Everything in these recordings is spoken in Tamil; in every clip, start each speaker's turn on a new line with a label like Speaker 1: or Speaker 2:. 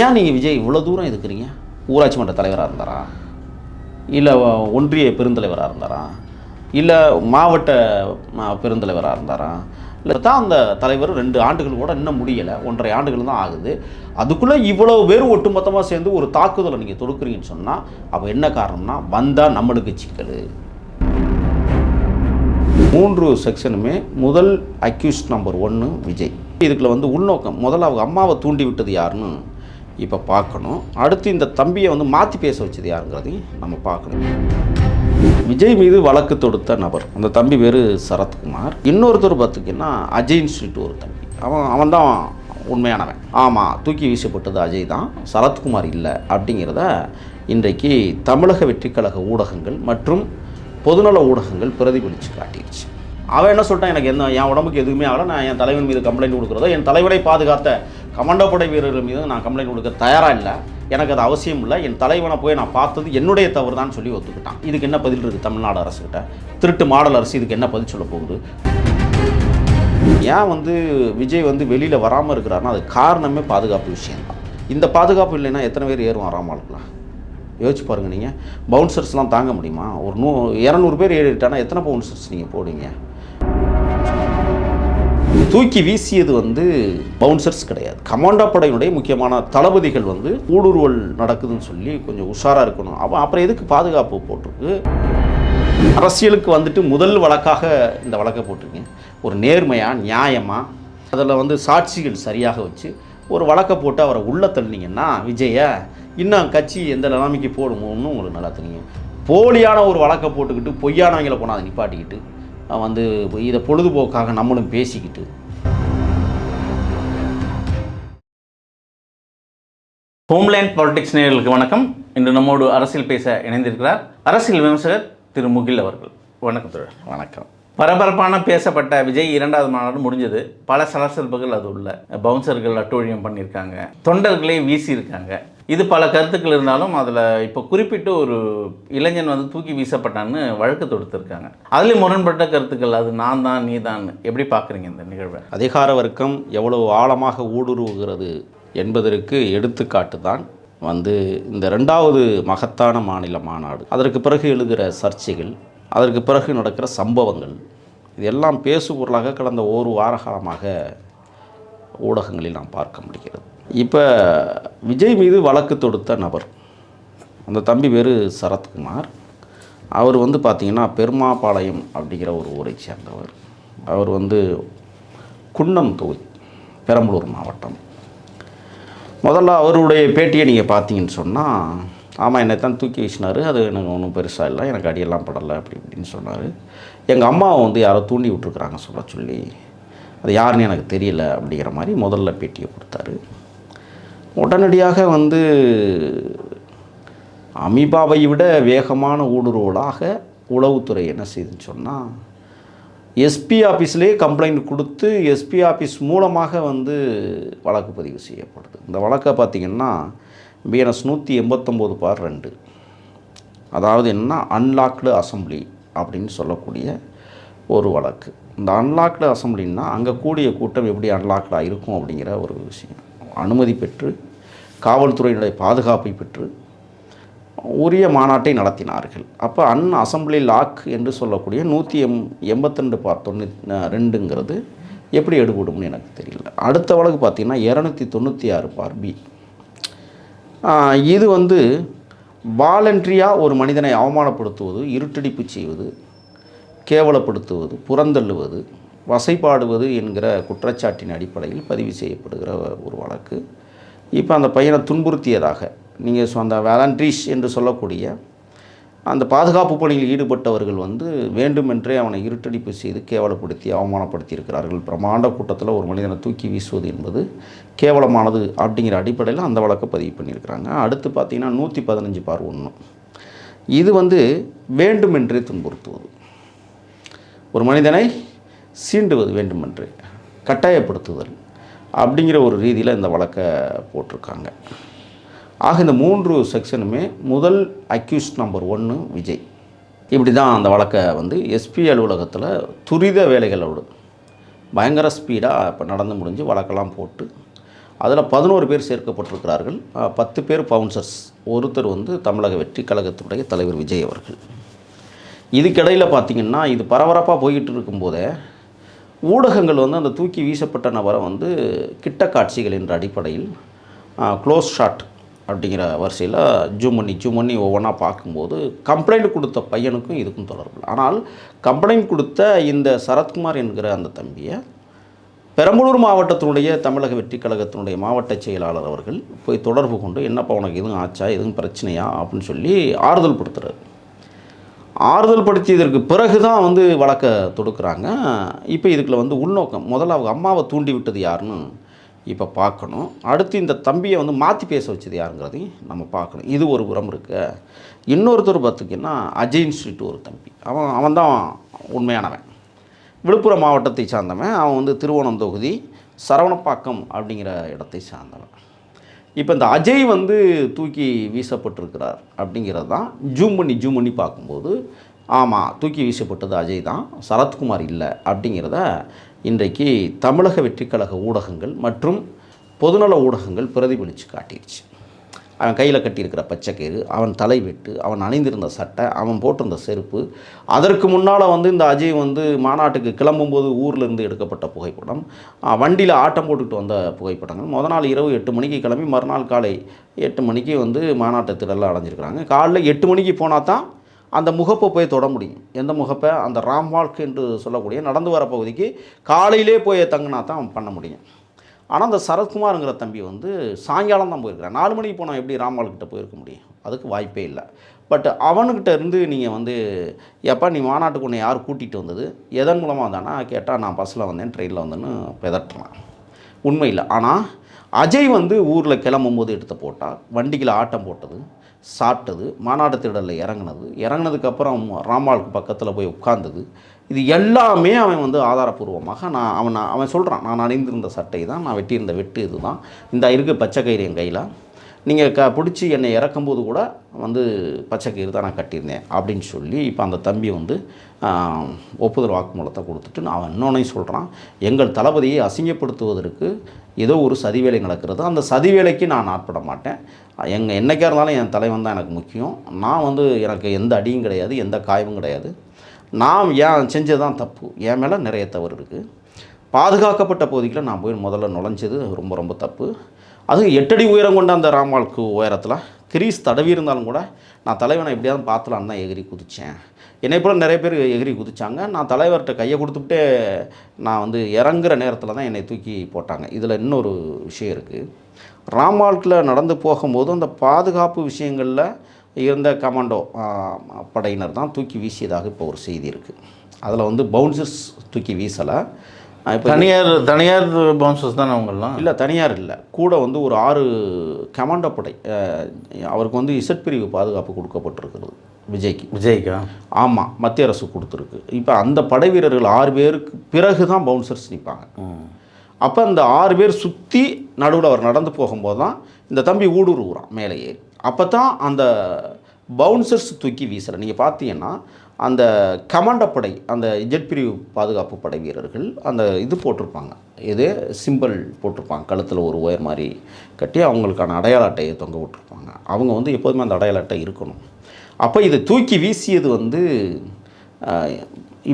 Speaker 1: ஏன் நீங்கள் விஜய் இவ்வளோ தூரம் எதுக்குறீங்க? ஊராட்சி மன்ற தலைவராக இருந்தாரா, இல்லை ஒன்றிய பெருந்தலைவராக இருந்தாரா, இல்லை மாவட்ட பெருந்தலைவராக இருந்தாரா? இல்லை தான் அந்த தலைவர் 2 ஆண்டுகள் கூட இன்னும் முடியலை, 1.5 ஆண்டுகள் தான் ஆகுது. அதுக்குள்ளே இவ்வளோ பேர் ஒட்டுமொத்தமாக சேர்ந்து ஒரு தாக்குதலை நீங்கள் தொடுக்குறீங்கன்னு சொன்னால் அப்போ என்ன காரணம்னா, வந்தால் நம்மளுக்கு சிக்கல். 3 செக்ஷனுமே முதல் அக்யூஸ்ட் நம்பர் 1 விஜய். இதுக்குள்ள வந்து உள்நோக்கம், முதல்ல அவங்க அம்மாவை தூண்டி விட்டது யாருன்னு இப்போ பார்க்கணும். அடுத்து இந்த தம்பியை வந்து மாற்றி பேச வச்சது யாருங்கிறதையும் நம்ம பார்க்கணும். விஜய் மீது வழக்கு தொடுத்த நபர், அந்த தம்பி பேர் சரத்குமார். இன்னொருத்தர் பார்த்திங்கன்னா அஜய்ன்னு சொல்லிட்டு ஒரு தம்பி, அவன் தான் உண்மையானவன். ஆமாம், தூக்கி வீசப்பட்டது அஜய் தான், சரத்குமார் இல்லை அப்படிங்கிறத இன்றைக்கு தமிழக வெற்றிக்கழக ஊடகங்கள் மற்றும் பொதுநல ஊடகங்கள் பிரதிபலித்து காட்டிடுச்சு. அவன் என்ன சொல்லிட்டான், எனக்கு என் உடம்புக்கு எதுவுமே ஆகலை, நான் என் தலைவன் மீது கம்ப்ளைண்ட் கொடுக்குறதோ, என் தலைவரை பாதுகாத்த கமாண்டோ படை வீரர்கள் மீது நான் கம்ப்ளைண்ட் கொடுக்க தயாராக இல்லை, எனக்கு அது அவசியம் இல்லை, என் தலைவனை போய் நான் பார்த்தது என்னுடைய தவறு தான் சொல்லி ஒத்துக்கிட்டான். இதுக்கு என்ன பதில் இருக்குது தமிழ்நாடு அரசுக்கிட்ட? திருட்டு மாடல் அரசு இதுக்கு என்ன பதில் சொல்ல போகுது? ஏன் வந்து விஜய் வந்து வெளியில் வராமல் இருக்கிறாருன்னா அது காரணமே பாதுகாப்பு விஷயம்தான். இந்த பாதுகாப்பு இல்லைன்னா எத்தனை பேர் ஏறும் வராமல் இருக்கலாம்? யோசிச்சு பாருங்கள். நீங்கள் பவுன்சர்ஸ்லாம் தாங்க முடியுமா? ஒரு 200 பேர் ஏறிட்டானா எத்தனை பவுன்சர்ஸ் நீங்கள் போடுவீங்க? தூக்கி வீசியது வந்து பவுன்சர்ஸ் கிடையாது, கமாண்டோ படையினுடைய முக்கியமான தளபதிகள் வந்து ஊடுருவல் நடக்குதுன்னு சொல்லி கொஞ்சம் உஷாராக இருக்கணும். அப்புறம் எதுக்கு பாதுகாப்பு போட்டிருக்கு? அரசியலுக்கு வந்துட்டு முதல் வழக்காக இந்த வழக்கை போட்டிருக்கீங்க. ஒரு நேர்மையாக நியாயமாக அதில் வந்து சாட்சிகள் சரியாக வச்சு ஒரு வழக்கை போட்டு அவரை உள்ள தள்ளினீங்கன்னா விஜயை இன்னும் கட்சி எந்த நிலைமைக்கு போடுமோன்னு உங்களுக்கு நல்லா தெரியும். போலியான ஒரு வழக்கை போட்டுக்கிட்டு பொய்யானவங்களை போனால் அதை நிப்பாட்டிக்கிட்டு வந்து இதை பொழுதுபோக்காக நம்மளும் பேசிக்கிட்டு.
Speaker 2: ஹோம்லேண்ட் பாலிடிக்ஸ் நேயர்களுக்கு வணக்கம். இன்று நம்மோடு அரசியல் பேச இணைந்திருக்கிறார் அரசியல் விமர்சகர் திரு முகில் அவர்கள். வணக்கம் திரு.
Speaker 1: வணக்கம்.
Speaker 2: பரபரப்பான பேசப்பட்ட விஜய் 2வது மாநாடு முடிஞ்சது. பல சலசலப்புகள் அது உள்ள, பவுன்சர்கள் அட்டூழியம் பண்ணியிருக்காங்க, தொண்டர்களே வீசியிருக்காங்க. இது பல கருத்துக்கள் இருந்தாலும் அதில் இப்போ குறிப்பிட்டு ஒரு இளைஞன் வந்து தூக்கி வீசப்பட்டான்னு வழக்கு தொடுத்திருக்காங்க. அதுலேயும் முரண்பட்ட கருத்துக்கள், அது நான் தான் நீ தான். எப்படி பார்க்குறீங்க இந்த நிகழ்வை?
Speaker 1: அதிகார வர்க்கம் எவ்வளவு ஆழமாக ஊடுருவுகிறது என்பதற்கு எடுத்துக்காட்டு தான் வந்து இந்த 2வது மகத்தான மாநில மாநாடு. அதற்கு பிறகு எழுகிற சர்ச்சைகள், அதற்கு பிறகு நடக்கிற சம்பவங்கள், இதெல்லாம் பேசுபொருளாக கடந்த ஒரு வார காலமாக ஊடகங்களில் நாம் பார்க்க முடிகிறது. இப்போ விஜய் மீது வழக்கு தொடுத்த நபர், அந்த தம்பி பேர் சரத்குமார். அவர் வந்து பார்த்திங்கன்னா பெருமாபாளையம் அப்படிங்கிற ஒரு ஊரை சேர்ந்தவர். அவர் வந்து குன்னம் தொகுதி, பெரம்பலூர் மாவட்டம். முதல்ல அவருடைய பேட்டியை நீங்கள் பார்த்தீங்கன்னு சொன்னால், ஆமாம் என்னை தான் தூக்கி வீசினார், அது எனக்கு ஒன்றும் பெருசாக இல்லை, எனக்கு அடியெல்லாம் படலை அப்படி இப்படின்னு சொன்னார். எங்கள் அம்மாவை வந்து யாரோ தூண்டி விட்டுருக்குறாங்க சொல்ல சொல்லி, அது யாருன்னு எனக்கு தெரியல அப்படிங்கிற மாதிரி முதல்ல பேட்டியை கொடுத்தாரு. உடனடியாக வந்து அமீபாவை விட வேகமான ஊடுருவலாக உளவுத்துறை என்ன செய்துன்னு சொன்னால், எஸ்பி ஆஃபீஸ்லேயே கம்ப்ளைண்ட் கொடுத்து எஸ்பி ஆஃபீஸ் மூலமாக வந்து வழக்கு பதிவு செய்யப்படுது. இந்த வழக்கை பார்த்திங்கன்னா BNS 189/2, அதாவது என்னன்னா அன்லாக்டு அசம்பிளி அப்படின்னு சொல்லக்கூடிய ஒரு வழக்கு. இந்த அன்லாக்டு அசம்பிளின்னா அங்கே கூடிய கூட்டம் எப்படி அன்லாக்டாக இருக்கும் அப்படிங்கிற ஒரு விஷயம். அனுமதி பெற்று காவல்துறையினுடைய பாதுகாப்பை பெற்று உரிய மாநாட்டை நடத்தினார்கள். அப்போ அசம்பிளி லாக் என்று சொல்லக்கூடிய 182/92 எப்படி எடுபடும்னு எனக்கு தெரியல. அடுத்த வழக்கு பார்த்திங்கன்னா 296/B. இது வந்து வாலண்ட்ரியாக ஒரு மனிதனை அவமானப்படுத்துவது, இருட்டடிப்பு செய்வது, கேவலப்படுத்துவது, புறந்தள்ளுவது, வசைப்பாடுவது என்கிற குற்றச்சாட்டின் அடிப்படையில் பதிவு செய்யப்படுகிற ஒரு வழக்கு. இப்போ அந்த பையனை துன்புறுத்தியதாக நீங்கள் அந்த வாலண்ட்ரீஸ் என்று சொல்லக்கூடிய அந்த பாதுகாப்பு பணியில் ஈடுபட்டவர்கள் வந்து வேண்டுமென்றே அவனை இருட்டடிப்பு செய்து கேவலப்படுத்தி அவமானப்படுத்தி இருக்கிறார்கள். பிரமாண்ட கூட்டத்தில் ஒரு மனிதனை தூக்கி வீசுவது என்பது கேவலமானது அப்படிங்கிற அடிப்படையில் அந்த வழக்கை பதிவு பண்ணியிருக்கிறாங்க. அடுத்து பார்த்திங்கன்னா 115/1, இது வந்து வேண்டுமென்றே துன்புறுத்துவது, ஒரு மனிதனை சீண்டுவது, வேண்டுமென்றே கட்டாயப்படுத்துதல் அப்படிங்கிற ஒரு ரீதியில் இந்த வழக்கை போட்டிருக்காங்க. ஆக இந்த 3 செக்ஷனுமே முதல் அக்யூஸ்ட் நம்பர் 1 விஜய். இப்படி தான் அந்த வழக்கை வந்து எஸ்பி அலுவலகத்தில் துரித வேலைகளோடு பயங்கர ஸ்பீடாக இப்போ நடந்து முடிஞ்சு வழக்கெல்லாம் போட்டு அதில் 11 பேர் சேர்க்கப்பட்டிருக்கிறார்கள். 10 பேர் பவுன்சர்ஸ். ஒருத்தர் வந்து தமிழக வெற்றி கழகத்துடைய தலைவர் விஜய் அவர்கள். இதுக்கிடையில் பார்த்திங்கன்னா இது பரபரப்பாக போய்கிட்டு இருக்கும்போதே ஊடகங்கள் வந்து அந்த தூக்கி வீசப்பட்ட நபரை வந்து கிட்ட காட்சிகள் என்ற அடிப்படையில் க்ளோஸ் ஷாட் அப்படிங்கிற வரிசையில் ஜூம் பண்ணி ஒவ்வொன்றா பார்க்கும்போது கம்ப்ளைண்ட் கொடுத்த பையனுக்கும் இதுக்கும் தொடர்பு. ஆனால் கம்ப்ளைண்ட் கொடுத்த இந்த சரத்குமார் என்கிற அந்த தம்பியை பெரம்பலூர் மாவட்டத்தினுடைய தமிழக வெற்றி கழகத்தினுடைய மாவட்ட செயலாளர் அவர்கள் போய் தொடர்பு கொண்டு என்னப்பா உனக்கு எதுவும் ஆச்சா, எதுவும் பிரச்சனையா அப்படின்னு சொல்லி ஆறுதல் படுத்துறாரு. ஆறுதல் படுத்தியதற்கு பிறகு தான் வந்து வழக்கை தொடுக்குறாங்க. இப்போ இதுக்குள்ள வந்து உள்நோக்கம், முதல்ல அவங்க அம்மாவை தூண்டி விட்டது யாருன்னு இப்போ பார்க்கணும். அடுத்து இந்த தம்பியை வந்து மாற்றி பேச வச்சது யாருங்கிறதையும் நம்ம பார்க்கணும். இது ஒரு புறம் இருக்கு. இன்னொருத்தர் பார்த்திங்கன்னா அஜய்ன்னு சொல்லிட்டு ஒரு தம்பி, அவன் தான் உண்மையானவன். விழுப்புரம் மாவட்டத்தை சார்ந்தவன். அவன் வந்து திருவோணம் தொகுதி சரவணப்பாக்கம் அப்படிங்கிற இடத்தை சார்ந்தவன். இப்போ இந்த அஜய் வந்து தூக்கி வீசப்பட்டிருக்கிறார் அப்படிங்கிறது தான் ஜூம் பண்ணி பார்க்கும்போது ஆமாம் தூக்கி வீசப்பட்டது அஜய் தான், சரத்குமார் இல்லை அப்படிங்கிறத இன்றைக்கு தமிழக வெற்றி கழக ஊடகங்கள் மற்றும் பொதுநல ஊடகங்கள் பிரதிபலித்து காட்டிடுச்சு. அவன் கையில் கட்டியிருக்கிற பச்சைக்கயிறு, அவன் தலைவெட்டு, அவன் அணிந்திருந்த சட்டை, அவன் போட்டிருந்த செருப்பு, அதற்கு முன்னால் வந்து இந்த அஜய் வந்து மாநாட்டுக்கு கிளம்பும்போது ஊரில் இருந்து எடுக்கப்பட்ட புகைப்படம், வண்டியில் ஆட்டம் போட்டுக்கிட்டு வந்த புகைப்படங்கள், முதல் நாள் இரவு 8 மணிக்கு கிளம்பி மறுநாள் காலை 8 மணிக்கு வந்து மாநாட்டு திடலில் அடைஞ்சிருக்கிறாங்க. காலைல 8 மணிக்கு போனால் தான் அந்த முகப்பை போய் தொட முடியும். எந்த முகப்பை? அந்த ராம்வால்க் என்று சொல்லக்கூடிய நடந்து வர பகுதிக்கு காலையிலே போய் தங்கினா தான் பண்ண முடியும். ஆனால் அந்த சரத்குமாருங்கிற தம்பி வந்து சாயங்காலம் தான் போயிருக்கிறான். 4 மணிக்கு போனால் எப்படி ராம்வால்கிட்ட போயிருக்க முடியும்? அதுக்கு வாய்ப்பே இல்லை. பட் அவனுக்கிட்ட இருந்து நீங்கள் வந்து எப்போ நீ மாநாட்டுக்கு உன்னை யார் கூட்டிகிட்டு வந்தது, எதன் மூலமாக வந்தானா கேட்டால் நான் பஸ்ஸில் வந்தேன், ட்ரெயினில் வந்தேன்னு பெதட்டுறான். உண்மை இல்லை. ஆனால் அஜய் வந்து ஊரில் கிளம்பும்போது எடுத்து போட்டால், வண்டியில் ஆட்டம் போட்டது, சாப்பிட்டது, மாநாட்டு திடலில் இறங்கினதுக்கப்புறம் ராம்வால்க்கு பக்கத்தில் போய் உட்கார்ந்தது, இது எல்லாமே அவன் வந்து ஆதாரப்பூர்வமாக அவன் சொல்கிறான். நான் அணிந்திருந்த சட்டை தான், நான் வெட்டியிருந்த வெட்டு இது தான், இந்த இருக்குது பச்சை கயிறு என் கையில், நீங்கள் பிடிச்சி என்னை இறக்கும்போது கூட வந்து பச்சை கயிறு தான் நான் கட்டியிருந்தேன் அப்படின்னு சொல்லி இப்போ அந்த தம்பி வந்து ஒப்புதல் வாக்குமூலத்தை கொடுத்துட்டு அவன் இன்னொன்னையும் சொல்கிறான். எங்கள் தளபதியை அசிங்கப்படுத்துவதற்கு ஏதோ ஒரு சதிவேலை நடக்கிறது, அந்த சதிவேலைக்கு நான் ஆட்பட மாட்டேன், என்னைக்காக இருந்தாலும் என் தலைவன் தான் எனக்கு முக்கியம், நான் வந்து எனக்கு எந்த அடியும் கிடையாது, எந்த காயமும் கிடையாது, நான் ஏன் செஞ்சதான் தப்பு, என் மேலே நிறைய தவறு இருக்குது, பாதுகாக்கப்பட்ட பகுதியில் நான் போய் முதல்ல நுழைஞ்சது ரொம்ப ரொம்ப தப்பு, அதுவும் 8 அடி உயரம் கொண்ட அந்த ராம்வால்க்கு உயரத்தில் கிரீஸ் தடவி இருந்தாலும் கூட நான் தலைவனை எப்படியாவது பார்த்துலான்னு தான் எகிரி குதித்தேன். என்னை போல நிறைய பேர் எகிரி குதித்தாங்க. நான் தலைவர்கிட்ட கையை கொடுத்துக்கிட்டே நான் வந்து இறங்குற நேரத்தில் தான் என்னை தூக்கி போட்டாங்க. இதில் இன்னொரு விஷயம் இருக்குது. ராம்வால்க்கில் நடந்து போகும்போது அந்த பாதுகாப்பு விஷயங்களில் இருந்த கமாண்டோ படையினர் தான் தூக்கி வீசியதாக இப்போ ஒரு செய்தி இருக்குது. அதில் வந்து பவுன்சர்ஸ் தூக்கி வீசலை. இப்போ
Speaker 2: தனியார் பவுன்சர்ஸ் தான் அவங்கெல்லாம்
Speaker 1: இல்லை, தனியார் இல்லை, கூட வந்து ஒரு 6 கமாண்டோ படை. அவருக்கு வந்து இசட் பிரிவு பாதுகாப்பு கொடுக்கப்பட்டிருக்கிறது விஜய்க்கா. ஆமாம், மத்திய அரசு கொடுத்துருக்கு. இப்போ அந்த படை வீரர்கள் 6 பேருக்கு பிறகு தான் பவுன்சர்ஸ் நிற்பாங்க. அப்போ அந்த 6 பேர் சுற்றி நடுவில் அவர் நடந்து போகும்போது தான் இந்த தம்பி ஊடுருவுறான் மேலே ஏறி. அப்போ தான் அந்த பவுன்சர்ஸ் தூக்கி வீசலை. நீங்கள் பார்த்தீங்கன்னா அந்த கமாண்டோ படை, அந்த இஜெட் பிரிவு பாதுகாப்பு படை வீரர்கள் அந்த இது போட்டிருப்பாங்க, இதே சிம்பிள் போட்டிருப்பாங்க, கழுத்தில் ஒரு ஒயர் மாதிரி கட்டி அவங்களுக்கான அடையாள அட்டையை தொங்க விட்டுருப்பாங்க. அவங்க வந்து எப்போதுமே அந்த அடையாள அட்டை இருக்கணும். அப்போ இதை தூக்கி வீசியது வந்து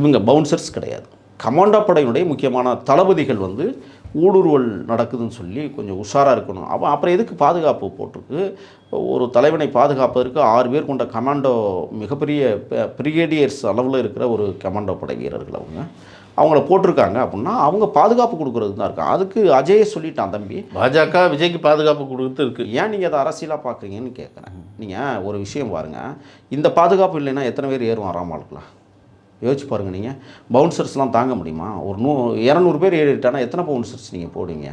Speaker 1: இவங்க பவுன்சர்ஸ் கிடையாது, கமாண்டோ படையினுடைய முக்கியமான தளபதிகள் வந்து ஊடுருவல் நடக்குதுன்னு சொல்லி கொஞ்சம் உஷாராக இருக்கணும். அப்புறம் எதுக்கு பாதுகாப்பு போட்டிருக்கு? ஒரு தலைவனை பாதுகாப்பதற்கு 6 பேர் கொண்ட கமாண்டோ, மிகப்பெரிய பிரிகேடியர்ஸ் அளவில் இருக்கிற ஒரு கமாண்டோ படை வீரர்கள் அவங்கள போட்டிருக்காங்க அப்படின்னா அவங்க பாதுகாப்பு கொடுக்குறது தான் இருக்காங்க. அதுக்கு அஜயை சொல்லிட்டான் தம்பி,
Speaker 2: பாஜக விஜய்க்கு பாதுகாப்பு கொடுத்து இருக்கு,
Speaker 1: ஏன் நீங்கள் அதை அரசியலாக பார்க்குறீங்கன்னு கேட்குறேன். நீங்கள் ஒரு விஷயம் பாருங்கள், இந்த பாதுகாப்பு இல்லைன்னா எத்தனை பேர் ஏறும் ஆறாமலுக்குலாம் யோசிச்சு பாருங்கள். நீங்கள் பவுன்சர்ஸ்லாம் தாங்க முடியுமா? ஒரு 200 பேர் ஏறிட்டானா எத்தனை பவுன்சர்ஸ் நீங்கள் போடுவீங்க?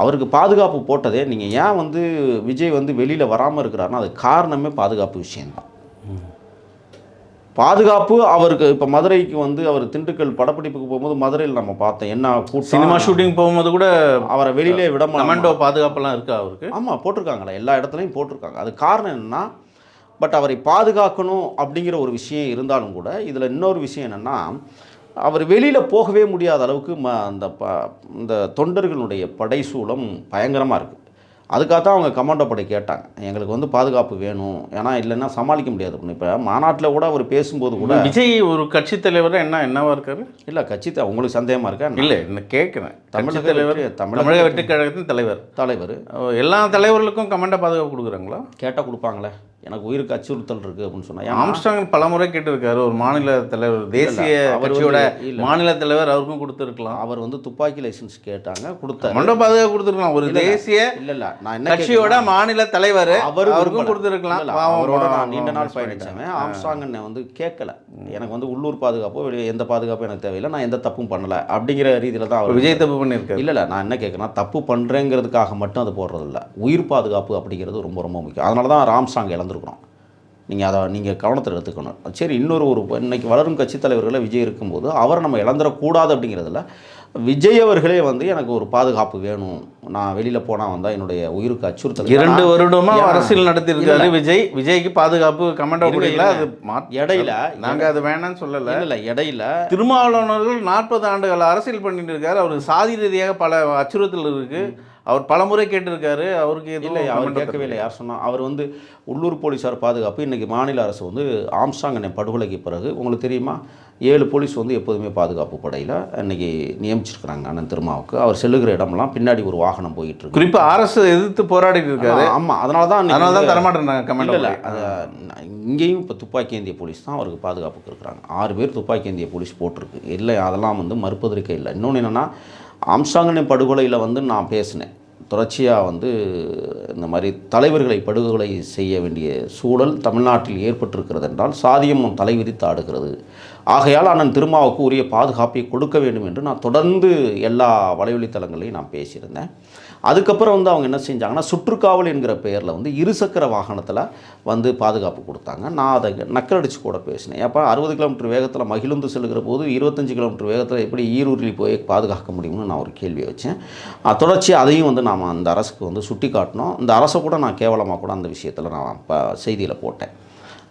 Speaker 1: அவருக்கு பாதுகாப்பு போட்டதே நீங்கள் ஏன் வந்து விஜய் வந்து வெளியில் வராமல் இருக்கிறாருன்னா அது காரணமே பாதுகாப்பு விஷயந்தான். பாதுகாப்பு அவருக்கு இப்போ மதுரைக்கு வந்து அவர் திண்டுக்கல் படப்பிடிப்புக்கு போகும்போது மதுரையில் நம்ம பார்த்தோம் என்ன
Speaker 2: சினிமா ஷூட்டிங் போகும்போது கூட
Speaker 1: அவரை வெளியிலே
Speaker 2: கமாண்டோ பாதுகாப்பெல்லாம் இருக்கா அவருக்கு?
Speaker 1: ஆமாம், போட்டிருக்காங்களே, எல்லா இடத்துலையும் போட்டிருக்காங்க. அது காரணம் என்னென்னா, பட் அவரை பாதுகாக்கணும் அப்படிங்கிற ஒரு விஷயம் இருந்தாலும் கூட இதில் இன்னொரு விஷயம் என்னென்னா, அவர் வெளியில் போகவே முடியாத அளவுக்கு இந்த தொண்டர்களுடைய படைசூலம் பயங்கரமாக இருக்குது. அதுக்காக தான் அவங்க கமாண்டோ படை கேட்டாங்க, எங்களுக்கு வந்து பாதுகாப்பு வேணும், ஏன்னா இல்லைன்னா சமாளிக்க முடியாது. இப்போ மாநாட்டில் கூட அவர் பேசும்போது கூட
Speaker 2: விஜய் ஒரு கட்சி தலைவர் என்னவா இருக்காரு?
Speaker 1: இல்லை கட்சி உங்களுக்கு சந்தேகமாக இருக்கா?
Speaker 2: இல்லை, என்ன கேட்குறேன். தமிழக தலைவர், தமிழக வெற்றி கழகத்தின் தலைவர் எல்லா தலைவர்களுக்கும் கமாண்டோ பாதுகாப்பு கொடுக்குறாங்களா?
Speaker 1: கேட்டால் கொடுப்பாங்களே. எனக்கு உயிருக்கு அச்சுறுத்தல் இருக்குது அப்படின்னு சொன்னால்
Speaker 2: ஆம்ஸ்ட்ராங் பல முறை கேட்டிருக்காரு. ஒரு மாநில தலைவர், தேசிய கட்சியோட மாநில தலைவர், அவருக்கும் கொடுத்துருக்கலாம்.
Speaker 1: அவர் வந்து துப்பாக்கி லைசன்ஸ் கேட்டாங்க, கொடுத்தாரு.
Speaker 2: கமாண்டோ பாதுகாப்பு கொடுத்துருக்கலாம். ஒரு தேசிய
Speaker 1: இல்லை நான் என்ன
Speaker 2: கட்சியோட மாநில தலைவர் அவருக்கும் கொடுத்துருக்கலாம்.
Speaker 1: அவரோட நான் நீண்ட நாள் பயணிச்சேன். ஆம்ஸ்ட்ராங் என்னை வந்து கேட்கல, எனக்கு வந்து உள்ளூர் பாதுகாப்போ எந்த பாதுகாப்பும் எனக்கு தேவையில்லை, நான் எந்த தப்பும் பண்ணலை அப்படிங்கிற ரீதியில் தான் அவர்
Speaker 2: விஜய் தப்பு பண்ணியிருக்காரு.
Speaker 1: இல்லை நான் என்ன கேட்குறேன்னா, தப்பு பண்ணுறேங்கிறதுக்காக மட்டும் அது போடுறதில்ல, உயிர் பாதுகாப்பு அப்படிங்கிறது ரொம்ப ரொம்ப முக்கியம். அதனால தான் ராம்ஸ்ட்ராங் இழந்திருக்கிறோம். நீங்கள் கவனத்தில் எடுத்துக்கணும். சரி, இன்னொரு இன்னைக்கு வளரும் கட்சி தலைவர்களை விஜய் இருக்கும்போது அவரை நம்ம இழந்துடக்கூடாது அப்படிங்கிறதுல விஜய் அவர்களே வந்து எனக்கு ஒரு பாதுகாப்பு வேணும், நான் வெளியில் போனால் வந்தால் என்னுடைய உயிருக்கு அச்சுறுத்தல்.
Speaker 2: 2 வருடமாக அரசியல் நடத்தியிருக்காரு விஜய்க்கு பாதுகாப்பு கமாண்டோ கொடுக்கல. அது
Speaker 1: இடையில
Speaker 2: நாங்கள் அது வேணான்னு சொல்லலை.
Speaker 1: இல்லை இடையில
Speaker 2: திருமாவளவர்கள் 40 ஆண்டுகள் அரசியல் பண்ணிட்டு இருக்காரு. அவருக்கு சாதி ரீதியாக பல அச்சுறுத்தல் இருக்குது. அவர் பலமுறை கேட்டிருக்காரு. அவருக்கு
Speaker 1: இல்லை, அவர் கேட்கவே இல்லை. யார் சொன்னால்? அவர் வந்து உள்ளூர் போலீஸார் பாதுகாப்பு இன்றைக்கி மாநில அரசு வந்து ஆம்ஸ்ட்ராங் படுகொலைக்கு பிறகு உங்களுக்கு தெரியுமா, 7 போலீஸ் வந்து எப்போதுமே பாதுகாப்பு படையில் இன்றைக்கி நியமிச்சிருக்கிறாங்க அண்ணன் திருமாவுக்கு. அவர் செல்லுகிற இடமெல்லாம் பின்னாடி ஒரு வாகனம் போயிட்டு இருக்கு.
Speaker 2: குறிப்பாக அரசு எதிர்த்து போராடிட்டு இருக்காரு.
Speaker 1: ஆமாம், அதனால தான்
Speaker 2: தரமாட்டேன் கமெண்ட்.
Speaker 1: இல்லை, இங்கேயும் இப்போ துப்பாக்கி ஏந்திய போலீஸ் தான் அவருக்கு பாதுகாப்புக்கு இருக்கிறாங்க. 6 பேர் துப்பாக்கி ஏந்திய போலீஸ் போட்டிருக்கு. இல்லை, அதெல்லாம் வந்து மறுப்பதற்கே இல்லை. இன்னொன்று என்னென்னா, ஆம்ஸ்ட்ராங் படுகொலையில் வந்து நான் பேசினேன் தொடர்ச்சியாக வந்து இந்த மாதிரி தலைவர்களை படுகொலை செய்ய வேண்டிய சூழல் தமிழ்நாட்டில் ஏற்பட்டிருக்கிறது என்றால் சாதியம் தலைவிரித்து ஆடுகிறது. ஆகையால் அண்ணன் திருமாவுக்கு உரிய பாதுகாப்பை கொடுக்க வேண்டும் என்று நான் தொடர்ந்து எல்லா வலைவழித்தளங்களையும் நான் பேசியிருந்தேன். அதுக்கப்புறம் வந்து அவங்க என்ன செஞ்சாங்கன்னா, சுற்றுக்காவல் என்கிற பெயரில் வந்து இருசக்கர வாகனத்தில் வந்து பாதுகாப்பு கொடுத்தாங்க. நான் அதை நக்கலடிச்சு கூட பேசினேன். ஏப்பா 60 கிலோமீட்டர் வேகத்தில் மகிழுந்து செல்கிற போது 25 கிலோமீட்டர் வேகத்தில் எப்படி ஈரூரில் போய் பாதுகாக்க முடியும்னு நான் ஒரு கேள்வி வச்சேன். தொடர்ச்சி அதையும் வந்து நாம் அந்த அரசுக்கு வந்து சுட்டி காட்டினோம். இந்த அரசை கூட நான் கேவலமாக கூட அந்த விஷயத்தில் நான் இப்போ செய்தியில் போட்டேன்.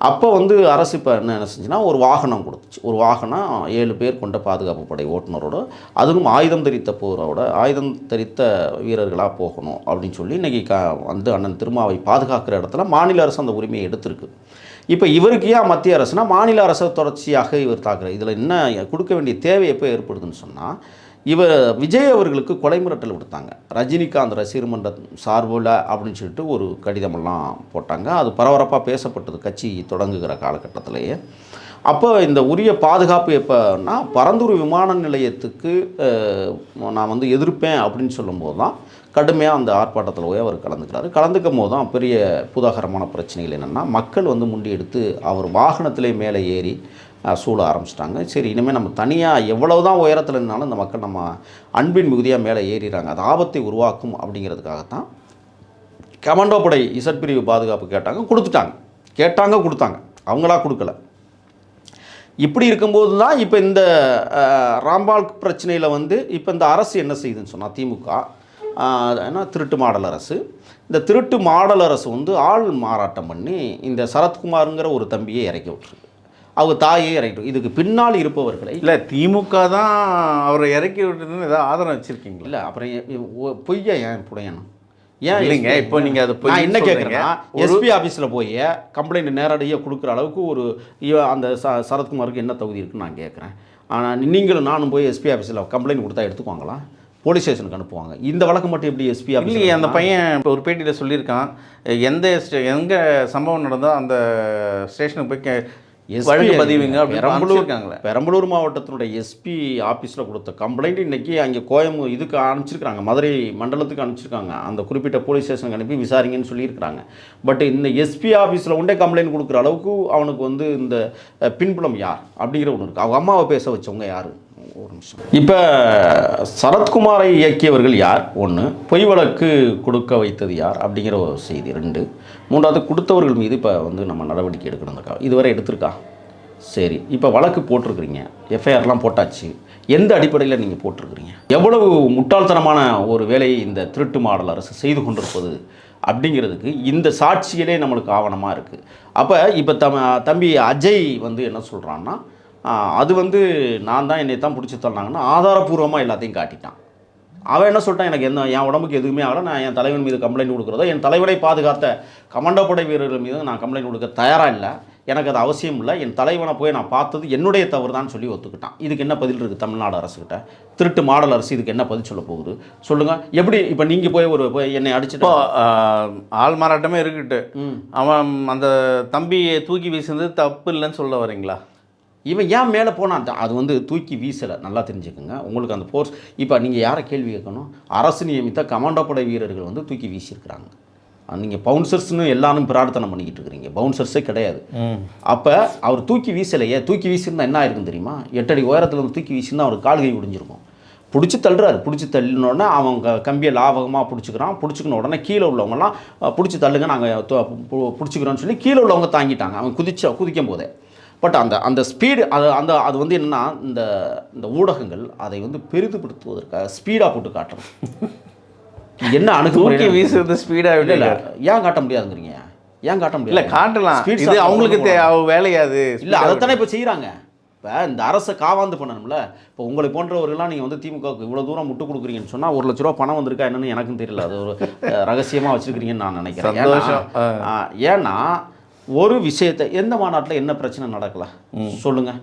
Speaker 1: அப்போ வந்து அரசு இப்போ என்ன செஞ்சுன்னா, ஒரு வாகனம் கொடுத்துச்சு. ஒரு வாகனம் 7 பேர் கொண்ட பாதுகாப்பு படை ஓட்டுநரோட, அதுவும் ஆயுதம் தரித்த வீரர்களாக போகணும் அப்படின்னு சொல்லி இன்றைக்கி வந்து அண்ணன் திருமாவை பாதுகாக்கிற இடத்துல மாநில அரசு அந்த உரிமையை எடுத்திருக்கு. இப்போ இவருக்கு ஏன் மத்திய அரசுனா, மாநில அரசை தொடர்ச்சியாக இவர் தாக்குறார். இதில் என்ன கொடுக்க வேண்டிய தேவை எப்போ ஏற்படுதுன்னு சொன்னால், விஜய் அவர்களுக்கு கொலை மிரட்டல் விடுத்தாங்க. ரஜினிகாந்த் ரசிகர் மன்ற சார்பில் அப்படின்னு சொல்லிட்டு ஒரு கடிதமெல்லாம் போட்டாங்க. அது பரபரப்பாக பேசப்பட்டது கட்சி தொடங்குகிற காலகட்டத்திலேயே. அப்போ இந்த உரிய பாதுகாப்பு எப்போனா, பரந்தூர் விமான நிலையத்துக்கு நான் வந்து எதிர்ப்பேன் அப்படின்னு சொல்லும்போது தான் கடுமையாக அந்த ஆர்ப்பாட்டத்தில் போய் அவர் கலந்துக்கும் போது தான் பெரிய புதாகரமான பிரச்சனைகள் என்னென்னா, மக்கள் வந்து முண்டி எடுத்து அவர் வாகனத்திலே மேலே ஏறி சூழ ஆரம்பிச்சிட்டாங்க. சரி, இனிமேல் நம்ம தனியாக எவ்வளவு தான் உயரத்தில் இருந்தாலும் இந்த மக்கள் நம்ம அன்பின் மிகுதியாக மேலே ஏறிடுறாங்க, அது ஆபத்தை உருவாக்கும் அப்படிங்கிறதுக்காகத்தான் கமாண்டோ படை இசட் பிரிவு பாதுகாப்பு கொடுத்தாங்க. அவங்களா கொடுக்கல. இப்படி இருக்கும்போது தான் இப்போ இந்த ராம்பால் பிரச்சனையில் வந்து இப்போ இந்த அரசு என்ன செய்யுதுன்னு சொன்னால், திமுக ஏன்னா திருட்டு மாடல் அரசு, இந்த திருட்டு மாடல் அரசு வந்து ஆள் மாறாட்டம் பண்ணி இந்த சரத்குமாருங்கிற ஒரு தம்பியை இறக்கி விட்டுருக்கு. அவங்க தாயே இறக்கிட்டு, இதுக்கு பின்னால் இருப்பவர்களை
Speaker 2: இல்லை திமுக தான் அவரை இறக்கி விட்டுருன்னு ஏதாவது ஆதரவு வச்சுருக்கீங்களா?
Speaker 1: இல்லை, அப்புறம் பொய்யா ஏன் புடையணும்?
Speaker 2: ஏன் இல்லைங்க, இப்போ நீங்கள் அதை
Speaker 1: நான் என்ன கேட்குறேன்னா, எஸ்பி ஆஃபீஸில் போய் கம்ப்ளைண்ட் நேரடியாக கொடுக்குற அளவுக்கு ஒரு அந்த சரத்குமாருக்கு என்ன தகுதி இருக்குன்னு நான் கேட்குறேன். ஆனால் நீங்களும் நானும் போய் எஸ்பி ஆஃபீஸில் கம்ப்ளைண்ட் கொடுத்தா எடுத்துக்குவாங்களா? போலீஸ் ஸ்டேஷனுக்கு அனுப்புவாங்க. இந்த வழக்கு மட்டும் எப்படி எஸ்பி ஆஃபீஸ்?
Speaker 2: இல்லையே, அந்த பையன் ஒரு பேட்டியில் சொல்லியிருக்கான், எங்கே சம்பவம் நடந்தோ அந்த ஸ்டேஷனுக்கு போய் வழக்கு பதிவுங்க அப்படின்னு.
Speaker 1: பெரம்பலூர் மாவட்டத்தினுடைய எஸ்பி ஆஃபீஸில் கொடுத்த கம்ப்ளைண்ட் இன்றைக்கி அங்கே இதுக்கு அனுப்பிச்சிருக்காங்க, மதுரை மண்டலத்துக்கு அனுப்பிச்சிருக்காங்க. அந்த குறிப்பிட்ட போலீஸ் ஸ்டேஷனுக்கு அனுப்பி விசாரிங்கன்னு சொல்லியிருக்கிறாங்க. பட் இந்த எஸ்பி ஆஃபீஸில் உண்டே கம்ப்ளைண்ட் கொடுக்குற அளவுக்கு அவனுக்கு வந்து இந்த பின்புலம் யார் அப்படிங்கிற ஒன்று இருக்குது. அவங்க அம்மாவை பேச வச்சவங்க யார்? ஒரு நிமிஷம். இப்போ சரத்குமாரை இயக்கியவர்கள் யார்? ஒன்று, பொய் வழக்கு கொடுக்க வைத்தது யார் அப்படிங்கிற ஒரு செய்தி. 2, மூன்றாவது கொடுத்தவர்கள் மீது இப்போ வந்து நம்ம நடவடிக்கை எடுக்கணுங்கக்கா. இதுவரை எடுத்திருக்கா? சரி, இப்போ வழக்கு போட்டிருக்கிறீங்க, எஃப்ஐஆர்லாம் போட்டாச்சு. எந்த அடிப்படையில் நீங்கள் போட்டிருக்கிறீங்க? எவ்வளவு முட்டாள்தனமான ஒரு வேலையை இந்த திருட்டு மாடல் அரசு செய்து கொண்டிருப்பது அப்படிங்கிறதுக்கு இந்த சாட்சிகளே நம்மளுக்கு ஆவணமாக இருக்குது. அப்போ இப்போ தம்பி அஜய் வந்து என்ன சொல்கிறான்னா, அது வந்து நான் தான் என்னை தான் பிடிச்சி தள்ளினாங்கன்னு ஆதாரப்பூர்வமாக எல்லாத்தையும் காட்டிட்டான். அவன் என்ன சொல்லிட்டான், எனக்கு என் உடம்புக்கு எதுவுமே ஆகலை, நான் என் தலைவன் மீது கம்ப்ளைண்ட் கொடுக்குறதோ என் தலைவரை பாதுகாத்த கமாண்டோ படை வீரர்கள் மீது நான் கம்ப்ளைண்ட் கொடுக்க தயாராக இல்லை, எனக்கு அது அவசியம் இல்லை, என் தலைவனை போய் நான் பார்த்தது என்னுடைய தவறு தான் சொல்லி ஒத்துக்கிட்டான். இதுக்கு என்ன பதில் இருக்குது தமிழ்நாடு அரசுக்கிட்ட? திருட்டு மாடல் அரசு இதுக்கு என்ன பதில் சொல்ல போகுது சொல்லுங்கள். எப்படி இப்போ நீங்கள் போய் என்னை அடிச்சுட்டு
Speaker 2: ஆள் மாறாட்டமே இருக்கட்டு, அவன் அந்த தம்பியை தூக்கி வீசுனது தப்பு இல்லைன்னு சொல்ல வரீங்களா?
Speaker 1: இவன் ஏன் மேலே போனான்? அது வந்து தூக்கி வீசலை, நல்லா தெரிஞ்சுக்கோங்க. உங்களுக்கு அந்த ஃபோர்ஸ் இப்போ நீங்கள் யாரை கேள்வி கேட்கணும்? அரசு நியமித்த கமாண்டோ படை வீரர்கள் வந்து தூக்கி வீசியிருக்கிறாங்க. நீங்கள் பவுன்சர்ஸ்னு எல்லாரும் பிரார்த்தனை பண்ணிக்கிட்டு இருக்கிறீங்க, பவுன்சர்ஸே கிடையாது. அப்போ அவர் தூக்கி வீசலையே, தூக்கி வீசியிருந்தா என்ன ஆயிருக்கும் தெரியுமா? 8 அடி உயரத்தில் வந்து தூக்கி வீசியிருந்தா அவர் கால் கை ஒடிஞ்சிருக்கும். பிடிச்சி தள்ளுறாரு, பிடிச்சி தள்ளினோடனே அவங்க கம்பியை லாபகமாக பிடிச்சிக்கிறான். பிடிச்சிக்கின உடனே கீழே உள்ளவங்கலாம் பிடிச்சி தள்ளுங்க, நாங்கள் பிடிச்சிக்கிறோன்னு சொல்லி கீழே உள்ளவங்க தாங்கிட்டாங்க அவன் குதிக்கும் போதே. பட் அந்த ஸ்பீடு அது வந்து என்னென்னா, இந்த ஊடகங்கள் அதை வந்து பெரிதுபடுத்துவதற்காக ஸ்பீடாக போட்டு காட்டுறோம். என்ன அணுகுமுறை
Speaker 2: வீசுறது ஸ்பீடாக இல்லை,
Speaker 1: ஏன் காட்ட முடியாதுங்கிறீங்க? ஏன் காட்ட முடியல?
Speaker 2: இல்லை காட்டலாம், இது அவங்களுக்கு வேலையாது
Speaker 1: இல்லை, அதைத்தானே இப்போ செய்கிறாங்க. இப்போ இந்த அரசை காவாந்து பண்ணணும்ல. இப்போ உங்களை போன்றவர்கள்லாம் நீங்கள் வந்து திமுகவுக்கு இவ்வளோ தூரம் முட்டு கொடுக்குறீங்கன்னு சொன்னால் 1 லட்ச ரூபா பணம் வந்திருக்கா என்னன்னு எனக்கும் தெரியல. அது ஒரு ரகசியமாக வச்சுருக்கிறீங்கன்னு நான் நினைக்கிறேன். ஏன்னா ஒரு விஷயத்தை எந்த மாநாட்டில் என்ன பிரச்சனை நடக்கல சொல்லுங்கள்?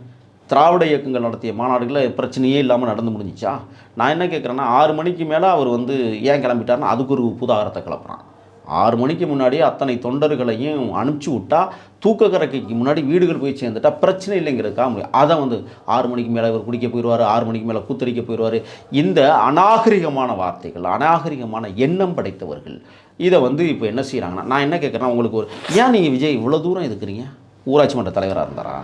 Speaker 1: திராவிட இயக்கங்கள் நடத்திய மாநாடுகளில் பிரச்சனையே இல்லாமல் நடந்து முடிஞ்சிச்சா? நான் என்ன கேட்குறேன்னா, 6 மணிக்கு மேலே அவர் வந்து ஏன் கிளம்பிட்டார்னா அதுக்கு ஒரு புதாகரத்தை கிளப்புறான். 6 மணிக்கு முன்னாடியே அத்தனை தொண்டர்களையும் அனுப்பிச்சி விட்டா, தூக்க கறக்கைக்கு முன்னாடி வீடுகள் போய் சேர்ந்துட்டா பிரச்சனை இல்லைங்கிறதுக்காக முடியும். அதை வந்து 6 மணிக்கு மேலே இவர் குடிக்க போயிடுவார், 6 மணிக்கு மேலே கூத்தடிக்க போயிடுவார். இந்த அநாகரிகமான வார்த்தைகள், அநாகரிகமான எண்ணம் படைத்தவர்கள் இதை வந்து இப்போ என்ன செய்கிறாங்கன்னா, நான் என்ன கேட்குறேன்னா, உங்களுக்கு ஏன் நீங்கள் விஜய் இவ்வளோ தூரம் இருக்கிறீங்க? ஊராட்சி மன்ற தலைவராக இருந்தாரா,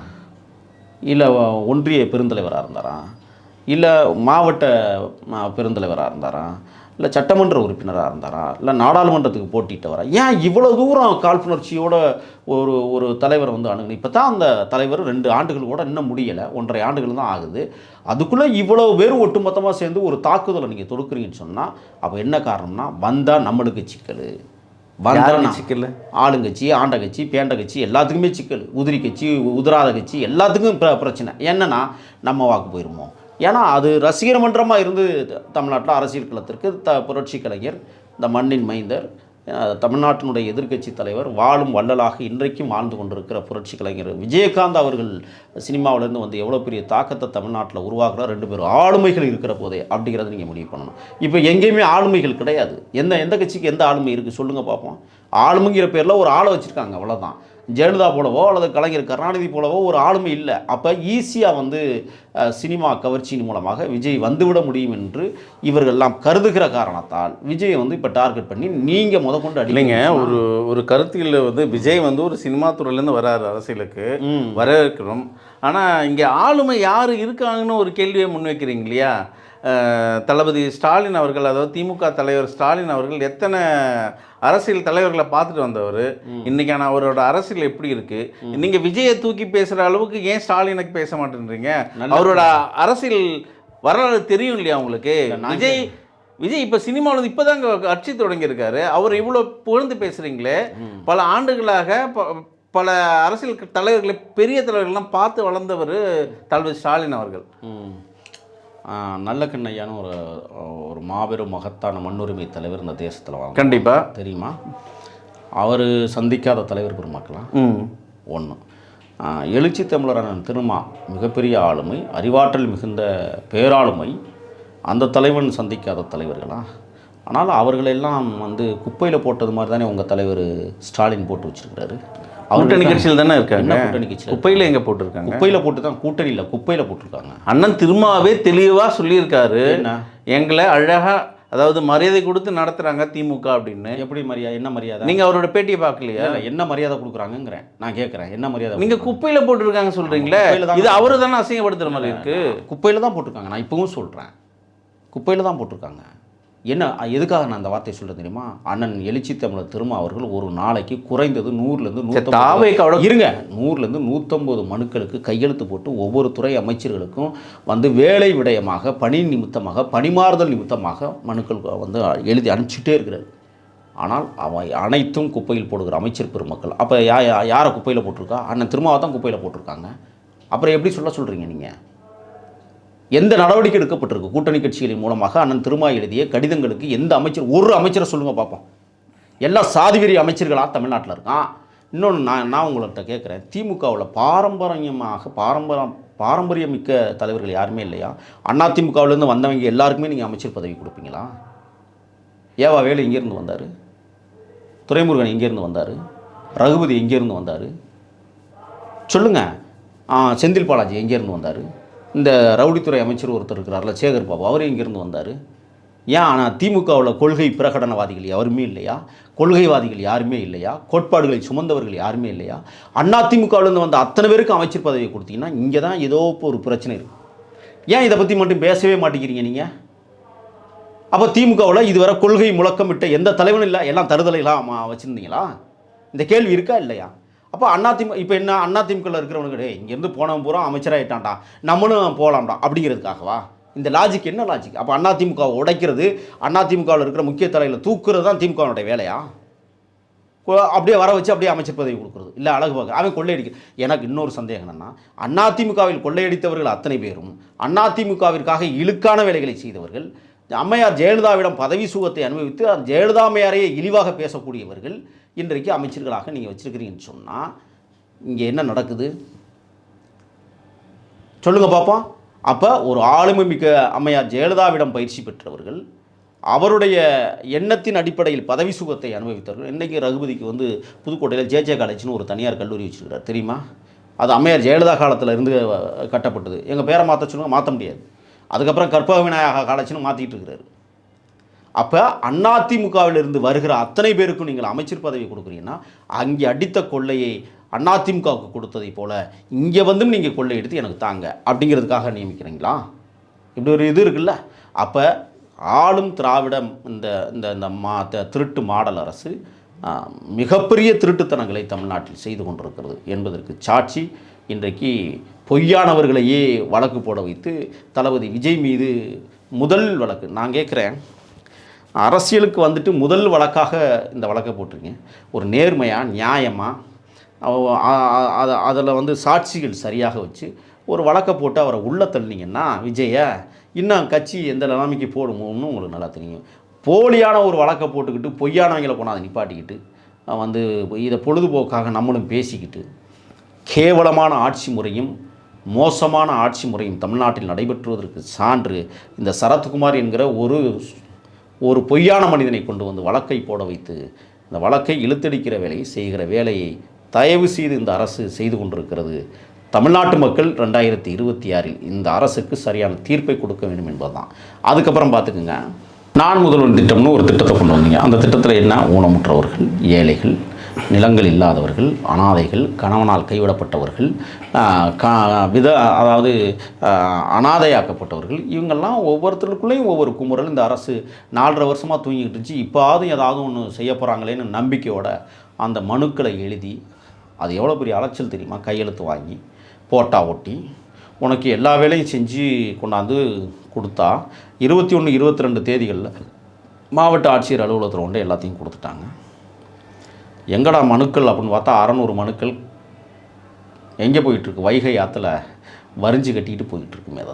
Speaker 1: இல்லை ஒன்றிய பெருந்தலைவராக இருந்தாரா, இல்லை மாவட்ட பெருந்தலைவராக இருந்தாரா, இல்லை சட்டமன்ற உறுப்பினராக இருந்தாரா, இல்லை நாடாளுமன்றத்துக்கு போட்டிட்டவரா? ஏன் இவ்வளோ தூரம் காழ்ப்புணர்ச்சியோட ஒரு தலைவரை வந்து அணுகணும்? இப்போ தான் அந்த தலைவர் 2 ஆண்டுகள் கூட இன்னும் முடியலை, 1.5 ஆண்டுகள் தான் ஆகுது. அதுக்குள்ளே இவ்வளோ பேர் ஒட்டுமொத்தமாக சேர்ந்து ஒரு தாக்குதலை நீங்கள் தொடுக்குறீங்கன்னு சொன்னால் அப்போ என்ன காரணம்னா, வந்தால் நம்மளுக்கு சிக்கல், வந்தால் சிக்கல், ஆளுங்கட்சி, ஆண்ட கட்சி, பேண்ட கட்சி எல்லாத்துக்குமே சிக்கல், உதிரி கட்சி, உதிராத கட்சி எல்லாத்துக்கும் பிரச்சனை. என்னென்னா நம்ம வாக்கு போயிருமோ. ஏன்னா அது ரசிகர் மன்றமாக இருந்து தமிழ்நாட்டில் அரசியல் களத்திற்கு புரட்சி கலைஞர், இந்த மண்ணின் மைந்தர், தமிழ்நாட்டினுடைய எதிர்க்கட்சி தலைவர், வாழும் வள்ளலாக இன்றைக்கும் வாழ்ந்து கொண்டிருக்கிற புரட்சி கலைஞர் விஜயகாந்த் அவர்கள் சினிமாவிலேருந்து வந்து எவ்வளோ பெரிய தாக்கத்தை தமிழ்நாட்டில் உருவாக்குற 2 பேரும் ஆளுமைகள் இருக்கிற போதே அப்படிங்கிறத நீங்கள் முடிவு பண்ணணும். இப்போ எங்கேயுமே ஆளுமைகள் கிடையாது. எந்த கட்சிக்கு எந்த ஆளுமை இருக்குது சொல்லுங்கள் பார்ப்போம். ஆளுமைங்கிற பேரில் ஒரு ஆளை வச்சுருக்காங்க, அவ்வளோதான். ஜெயலலிதா போலவோ அல்லது கலைஞர் கருணாநிதி போலவோ ஒரு ஆளுமை இல்லை. அப்போ ஈஸியாக வந்து சினிமா கவர்ச்சியின் மூலமாக விஜய் வந்துவிட முடியும் என்று இவர்கள்லாம் கருதுகிற காரணத்தால் விஜயை வந்து இப்போ டார்கெட் பண்ணி நீங்கள் முதற்கொண்டு
Speaker 2: அடிக்கலைங்க. ஒரு கருத்தில் வந்து விஜய் வந்து ஒரு சினிமா துறையிலேருந்து வராரு, அரசியலுக்கு வரவேற்கிறோம். ஆனால் இங்கே ஆளுமை யார் இருக்காங்கன்னு ஒரு கேள்வியை முன்வைக்கிறீங்க இல்லையா? தளபதி ஸ்டாலின் அவர்கள், அதாவது திமுக தலைவர் ஸ்டாலின் அவர்கள் எத்தனை அரசியல் தலைவர்களை பார்த்துட்டு வந்தவர். இன்றைக்கான அவரோட அரசியல் எப்படி இருக்குது? நீங்கள் விஜயை தூக்கி பேசுகிற அளவுக்கு ஏன் ஸ்டாலினுக்கு பேச மாட்டேன்றீங்க? அவரோட அரசியல் வரலாறு தெரியும் இல்லையா உங்களுக்கு? விஜய் இப்போ சினிமாவில் இப்போ தாங்க கட்சி தொடங்கியிருக்காரு. அவர் இவ்வளோ புகழ்ந்து பேசுகிறீங்களே, பல ஆண்டுகளாக பல அரசியல் தலைவர்களை, பெரிய தலைவர்கள்லாம் பார்த்து வளர்ந்தவர் தளபதி ஸ்டாலின் அவர்கள்.
Speaker 1: நல்ல கண்ணையான ஒரு மாபெரும் மகத்தான மண்ணுரிமை தலைவர் இந்த தேசத்தில் வாங்க.
Speaker 2: கண்டிப்பாக
Speaker 1: தெரியுமா? அவர் சந்திக்காத தலைவர் பெருமக்கலாம் ஒன்று. எழுச்சி தமிழரான திருமா மிகப்பெரிய ஆளுமை, அறிவாற்றல் மிகுந்த பேராளுமை. அந்த தலைவன் சந்திக்காத தலைவர்களா? ஆனால் அவர்களெல்லாம் வந்து குப்பையில் போட்டது மாதிரி தானே உங்கள் தலைவர் ஸ்டாலின் போட்டு வச்சுருக்கிறாரு.
Speaker 2: கூட்டணி கட்சியில் தானே இருக்காங்க.
Speaker 1: கூட்டணி கட்சியில்
Speaker 2: குப்பையில் எங்கே போட்டிருக்காங்க?
Speaker 1: குப்பையில் போட்டு தான், கூட்டணி இல்லை, குப்பையில் போட்டிருக்காங்க.
Speaker 2: அண்ணன் திருமாவே தெளிவாக சொல்லியிருக்காரு, எங்களை அழகாக, அதாவது மரியாதை கொடுத்து நடத்துகிறாங்க திமுக அப்படின்னு.
Speaker 1: எப்படி மரியாதை? என்ன மரியாதை?
Speaker 2: நீங்கள் அவரோட பேட்டியை பார்க்கலையா?
Speaker 1: என்ன மரியாதை கொடுக்குறாங்கிறேன் நான் கேட்குறேன். என்ன மரியாதை?
Speaker 2: நீங்கள் குப்பையில் போட்டிருக்காங்க சொல்கிறீங்களே, இது அவரு தானே அசிங்கப்படுத்துகிற மாதிரி இருக்குது.
Speaker 1: குப்பையில் தான் போட்டிருக்காங்க. நான் இப்பவும் சொல்கிறேன், குப்பையில் தான் போட்டிருக்காங்க. என்ன எதுக்காக நான் அந்த வார்த்தையை சொல்கிறேன் தெரியுமா? அண்ணன் எழுச்சி தமிழர் திருமா அவர்கள் ஒரு நாளைக்கு குறைந்தது 100லேருந்து 150 மனுக்களுக்கு கையெழுத்து போட்டு ஒவ்வொரு துறை அமைச்சர்களுக்கும் வந்து வேலை விடயமாக, பணி நிமித்தமாக, பணிமாறுதல் நிமித்தமாக மனுக்கள் வந்து எழுதி அனுப்பிச்சிட்டே இருக்கிறார். ஆனால் அவை அனைத்தும் குப்பையில் போடுகிற அமைச்சர் பெருமக்கள். அப்போ யாரை குப்பையில் போட்டிருக்கா? அண்ணன் திருமாவை தான் குப்பையில் போட்டிருக்காங்க. அப்புறம் எப்படி சொல்கிறீங்க நீங்கள்? எந்த நடவடிக்கை எடுக்கப்பட்டிருக்கு கூட்டணி கட்சிகளின் மூலமாக? அண்ணன் திருமா எழுதிய கடிதங்களுக்கு எந்த அமைச்சர், ஒரு அமைச்சரை சொல்லுங்கள் பார்ப்போம். எல்லாம் சாதிவெறி அமைச்சர்களாக தமிழ்நாட்டில் இருக்கான். இன்னொன்று நான் உங்கள்கிட்ட கேட்குறேன், திமுகவில் பாரம்பரியமிக்க தலைவர்கள் யாருமே இல்லையா? அதிமுகவிலேருந்து வந்தவங்க எல்லாருக்குமே நீங்கள் அமைச்சர் பதவி கொடுப்பீங்களா? ஏவா வேலு எங்கேருந்து வந்தார்? துரைமுருகன் எங்கேருந்து வந்தார்? ரகுபதி எங்கேருந்து வந்தார்? சொல்லுங்கள். செந்தில் பாலாஜி எங்கேருந்து வந்தார்? இந்த ரவுடித்துறை அமைச்சர் ஒருத்தர் இருக்கிறார்ல, சேகர் பாபு, அவர் எங்கேருந்து வந்தார்? ஏன் ஆனால் திமுகவில் கொள்கை பிரகடனவாதிகள் யாருமே இல்லையா? கொள்கைவாதிகள் யாருமே இல்லையா? கோட்பாடுகளை சுமந்தவர்கள் யாருமே இல்லையா? அதிமுகவிலேருந்து வந்த அத்தனை பேருக்கு அமைச்சர் பதவியை கொடுத்தீங்கன்னா இங்கே தான் ஏதோ இப்போ ஒரு பிரச்சனை இருக்குது. ஏன் இதை பற்றி மட்டும் பேசவே மாட்டேங்கிறீங்க நீங்கள்? அப்போ திமுகவில் இதுவரை கொள்கை முழக்கமிட்ட எந்த தலைவனும் இல்லை, எல்லாம் தருதலைலாம் வச்சுருந்தீங்களா? இந்த கேள்வி இருக்கா இல்லையா? அப்போ இப்போ என்ன, அதிமுகவில் இருக்கிறவனுக்கு இங்கேருந்து போனவன் பூரா அமைச்சராகிட்டான்டா, நம்மளும் போகலாம்டா அப்படிங்கிறதுக்காகவா? இந்த லாஜிக் என்ன லாஜிக்? அப்போ அதிமுகவை உடைக்கிறது, அதிமுகவில் இருக்கிற முக்கிய தலையில் தூக்குறது தான் திமுகவுடைய வேலையா? அப்படியே வர வச்சு அப்படியே அமைச்சர் பதவி கொடுக்குறது இல்லை, அழகு பார்க்க அவன் கொள்ளையடிக்க. எனக்கு இன்னொரு சந்தேகம் என்னென்னா, அதிமுகவில் கொள்ளையடித்தவர்கள் அத்தனை பேரும் அதிமுகவிற்காக இழுக்கான வேலைகளை செய்தவர்கள், அம்மையார் ஜெயலலிதாவிடம் பதவி சுகத்தை அனுபவித்து அந்த ஜெயலலிதா அம்மையாரையே இழிவாக பேசக்கூடியவர்கள் இன்றைக்கு அமைச்சர்களாக நீங்கள் வச்சுருக்கிறீங்கன்னு சொன்னால் இங்கே என்ன நடக்குது சொல்லுங்கள் பார்ப்போம். அப்போ ஒரு ஆளுமை மிக்க அம்மையார் ஜெயலலிதாவிடம் பயிற்சி பெற்றவர்கள், அவருடைய எண்ணத்தின் அடிப்படையில் பதவி சுகத்தை அனுபவித்தவர்கள். இன்றைக்கி ரகுபதிக்கு புதுக்கோட்டையில் ஜேஜே காலேஜ்னு ஒரு தனியார் கல்லூரி வச்சுருக்கிறார், தெரியுமா? அது அம்மையார் ஜெயலலிதா காலத்தில் இருந்து கட்டப்பட்டது. எங்கள் பேரை மாற்ற சொல்லுங்கள், மாற்ற முடியாது. அதுக்கப்புறம் கற்பக விநாயகா காலேஜ்னு மாற்றிட்டு இருக்கிறாரு. அப்போ அதிமுகவிலிருந்து வருகிற அத்தனை பேருக்கும் நீங்கள் அமைச்சர் பதவி கொடுக்குறீங்கன்னா அங்கே அடித்த கொள்ளையை அதிமுகவுக்கு கொடுத்ததை போல் இங்கே நீங்கள் கொள்ளை எடுத்து எனக்கு தாங்க அப்படிங்கிறதுக்காக நியமிக்கிறீங்களா? இப்படி ஒரு இது இருக்குல்ல. அப்போ ஆளும் திராவிடம் இந்த இந்த திருட்டு மாடல் அரசு மிகப்பெரிய திருட்டுத்தனங்களை தமிழ்நாட்டில் செய்து கொண்டிருக்கிறது என்பதற்கு சாட்சி இன்றைக்கு பொய்யானவர்களையே வழக்கு போட வைத்து தளபதி விஜய் மீது முதல் வழக்கு. நான் கேட்குறேன், அரசியலுக்கு முதல் வழக்காக இந்த வழக்கை போட்டிருக்கீங்க. ஒரு நேர்மையாக நியாயமாக அதில் சாட்சிகள் சரியாக வச்சு ஒரு வழக்கை போட்டு அவரை உள்ளே தள்ளினீங்கன்னா விஜயை இன்னும் கட்சி எந்த நிலைமைக்கு போடுமோன்னு உங்களுக்கு நல்லா தெரியும். போலியான ஒரு வழக்கை போட்டுக்கிட்டு பொய்யானவங்களை கொண்டாந்து நிப்பாட்டிக்கிட்டு இதை பொழுதுபோக்காக நம்மளும் பேசிக்கிட்டு கேவலமான ஆட்சி முறையும் மோசமான ஆட்சி முறையும் தமிழ்நாட்டில் நடைபெற்றுவதற்கு சான்று இந்த சரத்குமார் என்கிற ஒரு பொய்யான மனிதனை கொண்டு வழக்கை போட வைத்து இந்த வழக்கை இழுத்தடிக்கிற வேலையை செய்கிற வேலையை தயவு செய்து இந்த அரசு செய்து கொண்டிருக்கிறது. தமிழ்நாட்டு மக்கள் 2026 இந்த அரசுக்கு சரியான தீர்ப்பை கொடுக்க வேண்டும் என்பதுதான். அதுக்கப்புறம் பார்த்துக்குங்க, நான் முதல்வன் திட்டம்னு ஒரு திட்டத்தை கொண்டு வந்தீங்க. அந்த திட்டத்தில் என்ன, ஊனமுற்றவர்கள், ஏழைகள், நிலங்கள் இல்லாதவர்கள், அனாதைகள், கணவனால் கைவிடப்பட்டவர்கள், அதாவது அனாதையாக்கப்பட்டவர்கள், இவங்கெல்லாம் ஒவ்வொருத்தருக்குள்ளேயும் ஒவ்வொரு குமுறல். இந்த அரசு 4.5 வருஷமாக தூங்கிக்கிட்டு இருந்துச்சு, இப்போது ஏதாவது ஒன்று செய்ய போகிறாங்களேன்னு நம்பிக்கையோட அந்த மனுக்களை எழுதி, அது எவ்வளோ பெரிய அலைச்சல் தெரியுமா? கையெழுத்து வாங்கி போட்டா ஒட்டி உனக்கு எல்லா வேலையும் செஞ்சு கொண்டாந்து கொடுத்தா 21, 22 தேதிகளில் மாவட்ட ஆட்சியர் அலுவலகத்தில் கொண்டு எல்லாத்தையும் கொடுத்துட்டாங்க. எங்கடா மனுக்கள் அப்படின்னு பார்த்தா 600 மனுக்கள் எங்கே போயிட்டுருக்கு? வைகை ஆற்றுல வரிஞ்சு கட்டிக்கிட்டு போயிட்டுருக்குமே.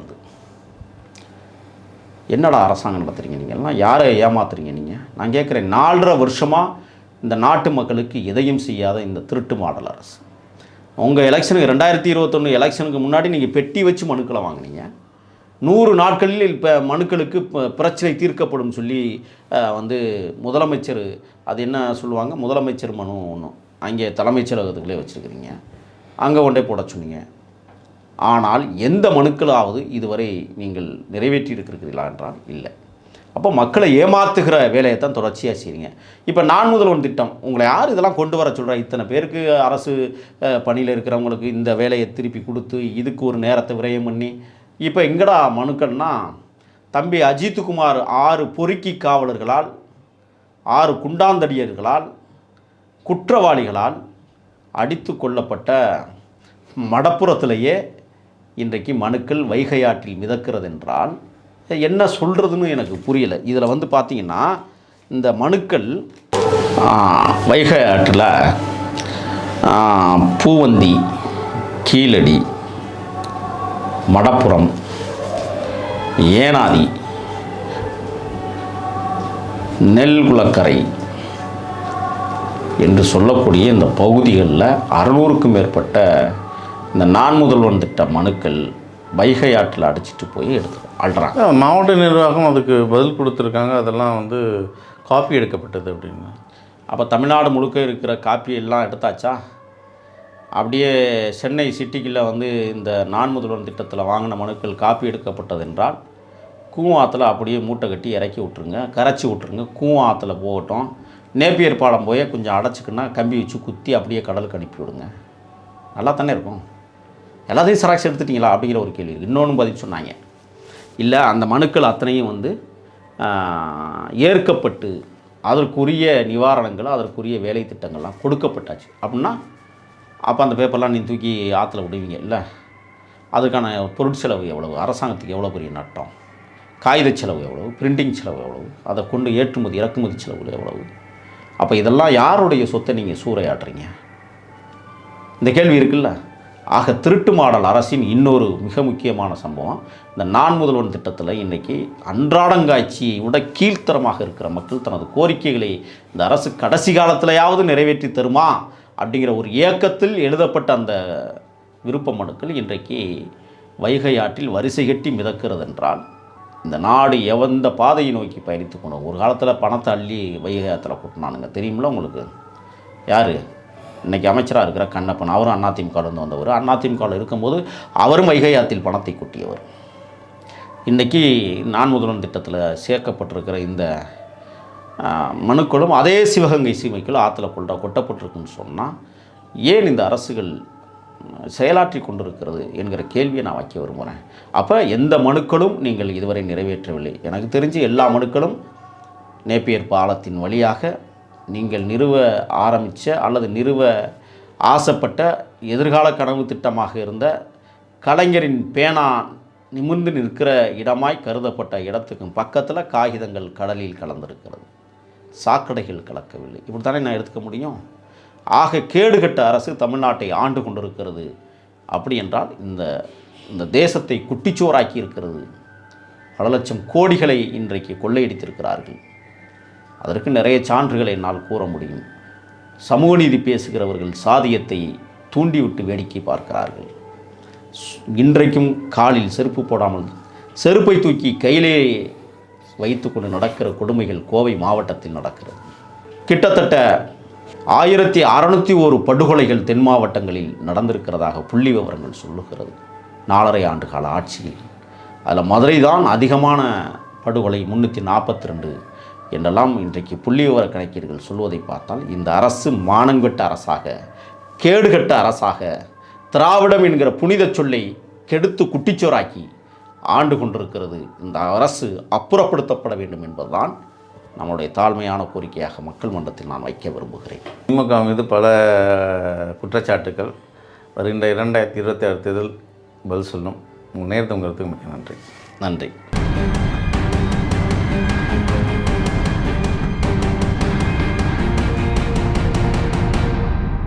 Speaker 1: என்னடா அரசாங்கம் நடத்துறீங்க நீங்கள்லாம்? யாரை ஏமாத்துறீங்க நீங்கள்? நான் கேட்குறேன், 4.5 வருஷமாக இந்த நாட்டு மக்களுக்கு எதையும் செய்யாத இந்த திருட்டு மாடல் அரசு. உங்கள் எலெக்ஷனுக்கு 2021 எலெக்ஷனுக்கு முன்னாடி நீங்கள் பெட்டி வச்சு மனுக்களை வாங்கினீங்க. 100 நாட்களில் இப்போ மனுக்களுக்கு பிரச்சனை தீர்க்கப்படும் சொல்லி முதலமைச்சர், அது என்ன சொல்லுவாங்க, முதலமைச்சர் மனு ஒன்றும் அங்கே தலைமைச் செயலகத்துக்குள்ளே வச்சுருக்கிறீங்க, அங்கே கொண்டே போட சொன்னீங்க. ஆனால் எந்த மனுக்களாவது இதுவரை நீங்கள் நிறைவேற்றி இருக்கிறீர்களா என்றால் இல்லை. அப்போ மக்களை ஏமாற்றுகிற வேலையை தான் தொடர்ச்சியாக செய்கிறீங்க. இப்போ நான் முதல்வன் திட்டம், உங்களை யார் இதெல்லாம் கொண்டு வர சொல்கிறா? இத்தனை பேருக்கு அரசு பணியில் இருக்கிறவங்களுக்கு இந்த வேலையை திருப்பி கொடுத்து இதுக்கு ஒரு நேரத்தை விரயம் பண்ணி இப்போ எங்கடா மனுக்கள்னா, தம்பி அஜித்குமார் 6 பொறுக்கி காவலர்களால், 6 குண்டாந்தடியர்களால், குற்றவாளிகளால் அடித்து கொல்லப்பட்ட மடப்புறத்திலேயே இன்றைக்கு மனுக்கள் வைகை ஆற்றில் மிதக்கிறது என்றால் என்ன சொல்கிறதுன்னு எனக்கு புரியலை. இதில் பார்த்தீங்கன்னா இந்த மனுக்கள் வைகை ஆற்றில் பூவந்தி, கீழடி, மடப்புறம், ஏனாதி, நெல்குளக்கரை என்று சொல்லக்கூடிய இந்த பகுதிகளில் 600க்கும் மேற்பட்ட இந்த நான் முதல்வன் திட்ட மனுக்கள் வைகை ஆற்றில் அடிச்சிட்டு போய் ஆள்றாங்க.
Speaker 2: மாவட்ட நிர்வாகம் அதுக்கு பதில் கொடுத்துருக்காங்க. அதெல்லாம் காப்பி எடுக்கப்பட்டது அப்படின்னு.
Speaker 1: அப்போ தமிழ்நாடு முழுக்க இருக்கிற காப்பி எல்லாம் எடுத்தாச்சா? அப்படியே சென்னை சிட்டிக்குள்ளே இந்த நான் முதல்வன் திட்டத்தில் வாங்கின மனுக்கள் காப்பி எடுக்கப்பட்டது என்றால் கூவாத்தில் அப்படியே மூட்டை கட்டி இறக்கி விட்ருங்க, கரைச்சி விட்ருங்க. கூவாத்தில் போகட்டும். நேப்பியர் பாலம் போய் கொஞ்சம் அடைச்சிக்கின்னா கம்பி வச்சு குத்தி அப்படியே கடலுக்கு அனுப்பி விடுங்க. நல்லா தானே இருக்கும். எல்லாத்தையும் சராக்ஸ் எடுத்துட்டிங்களா அப்படிங்கிற ஒரு கேள்வி. இன்னொன்று பதில் சொன்னாங்க, இல்லை அந்த மனுக்கள் அத்தனையும் ஏற்கப்பட்டு அதற்குரிய நிவாரணங்கள், அதற்குரிய வேலை திட்டங்கள்லாம் கொடுக்கப்பட்டாச்சு அப்படின்னா அப்போ அந்த பேப்பர்லாம் நீ தூக்கி ஆற்றுல விடுவீங்க இல்லை? அதுக்கான பொருட்செலவு எவ்வளவு, அரசாங்கத்துக்கு எவ்வளோ பெரிய நட்டம், காகித செலவு எவ்வளவு, பிரிண்டிங் செலவு எவ்வளவு, அதை கொண்டு ஏற்றுமதி இறக்குமதி செலவு எவ்வளவு? அப்போ இதெல்லாம் யாருடைய சொத்தை நீங்கள் சூறையாடுறீங்க? இந்த கேள்வி இருக்குல்ல. ஆக திருட்டு மாடல் அரசின் இன்னொரு மிக முக்கியமான சம்பவம், இந்த நான் முதல்வன் திட்டத்தில் இன்றைக்கி அன்றாடங்காட்சியை விட கீழ்த்தரமாக இருக்கிற மக்கள் தனது கோரிக்கைகளை இந்த அரசு கடைசி காலத்திலையாவது நிறைவேற்றி தருமா அப்படிங்கிற ஒரு ஏக்கத்தில் எழுதப்பட்ட அந்த விருப்ப மனுக்கள் இன்றைக்கு வைகை ஆற்றில் வரிசை கட்டி மிதக்கிறது என்றால் இந்த நாடு எவந்த பாதையை நோக்கி பயணித்து கொண்டோம். ஒரு காலத்தில் பணத்தை அள்ளி வைகை ஆற்றில் கொட்டினானுங்க, தெரியுமில்ல உங்களுக்கு? யார்? இன்றைக்கி அமைச்சராக இருக்கிற கண்ணப்பன், அவரும் அதிமுகலேருந்து வந்தவர். அதிமுகவில் இருக்கும்போது அவரும் வைகை ஆற்றில் பணத்தை கொட்டியவர். இன்றைக்கி நான் முதல்வன் திட்டத்தில் சேர்க்கப்பட்டிருக்கிற இந்த மனுக்களும் அதே சிவகங்கை சீமைக்குள் ஆற்றுல கொட்டப்பட்டிருக்குன்னு சொன்னால் ஏன் இந்த அரசுகள் செயலாற்றி கொண்டிருக்கிறது என்கிற கேள்வியை நான் வைக்க விரும்புகிறேன். அப்போ எந்த மனுக்களும் நீங்கள் இதுவரை நிறைவேற்றவில்லை. எனக்கு தெரிஞ்சு எல்லா மனுக்களும் நேப்பியர் பாலத்தின் வழியாக நீங்கள் நிறுவ ஆரம்பித்த அல்லது நிறுவ ஆசைப்பட்ட எதிர்கால கனவு திட்டமாக இருந்த கலைஞரின் பேனா நிமிர்ந்து நிற்கிற இடமாய் கருதப்பட்ட இடத்துக்கும் பக்கத்தில் காகிதங்கள் கடலில் கலந்திருக்கிறது, சாக்கடைகள் கலக்கவில்லை. இப்படி தானே நான் எடுத்துக்க முடியும். ஆக கேடுகட்ட அரசு தமிழ்நாட்டை ஆண்டு கொண்டிருக்கிறது. அப்படி என்றால் இந்த தேசத்தை குட்டிச்சோறாக்கி இருக்கிறது. பல லட்சம் கோடிகளை இன்றைக்கு கொள்ளையடித்திருக்கிறார்கள். அதற்கு நிறைய சான்றுகளை என்னால் கூற முடியும். சமூக நீதி பேசுகிறவர்கள் சாதியத்தை தூண்டிவிட்டு வேடிக்கை பார்க்கிறார்கள். இன்றைக்கும் காலில் செருப்பு போடாமல் செருப்பை தூக்கி கையிலே வைத்துக்கொண்டு நடக்கிற கொடுமைகள் கோவை மாவட்டத்தில் நடக்கிறது. கிட்டத்தட்ட 1601 படுகொலைகள் தென் மாவட்டங்களில் நடந்திருக்கிறதாக புள்ளி விவரங்கள் சொல்லுகிறது. 4.5 ஆண்டு கால ஆட்சியில் அதில் மதுரை தான் அதிகமான படுகொலை, 342 என்றெல்லாம் இன்றைக்கு புள்ளி விவர கணக்கீடுகள் சொல்வதை பார்த்தால் இந்த அரசு மானங்கெட்ட அரசாக, கேடுகட்ட அரசாக, திராவிடம் என்கிற புனித சொல்லை கெடுத்து குட்டிச்சோராக்கி ஆண்டு கொண்டிருக்கிறது. இந்த அரசு அப்புறப்படுத்தப்பட வேண்டும் என்பதுதான் நம்முடைய தாழ்மையான கோரிக்கையாக மக்கள் மன்றத்தில் நான் வைக்க விரும்புகிறேன்.
Speaker 2: திமுக மீது பல குற்றச்சாட்டுகள் வருகின்ற 2026 தேர்தல் பதில் சொல்லும். உங்கள் நேரத்தை உங்களுக்கு மிக்க நன்றி.
Speaker 1: நன்றி.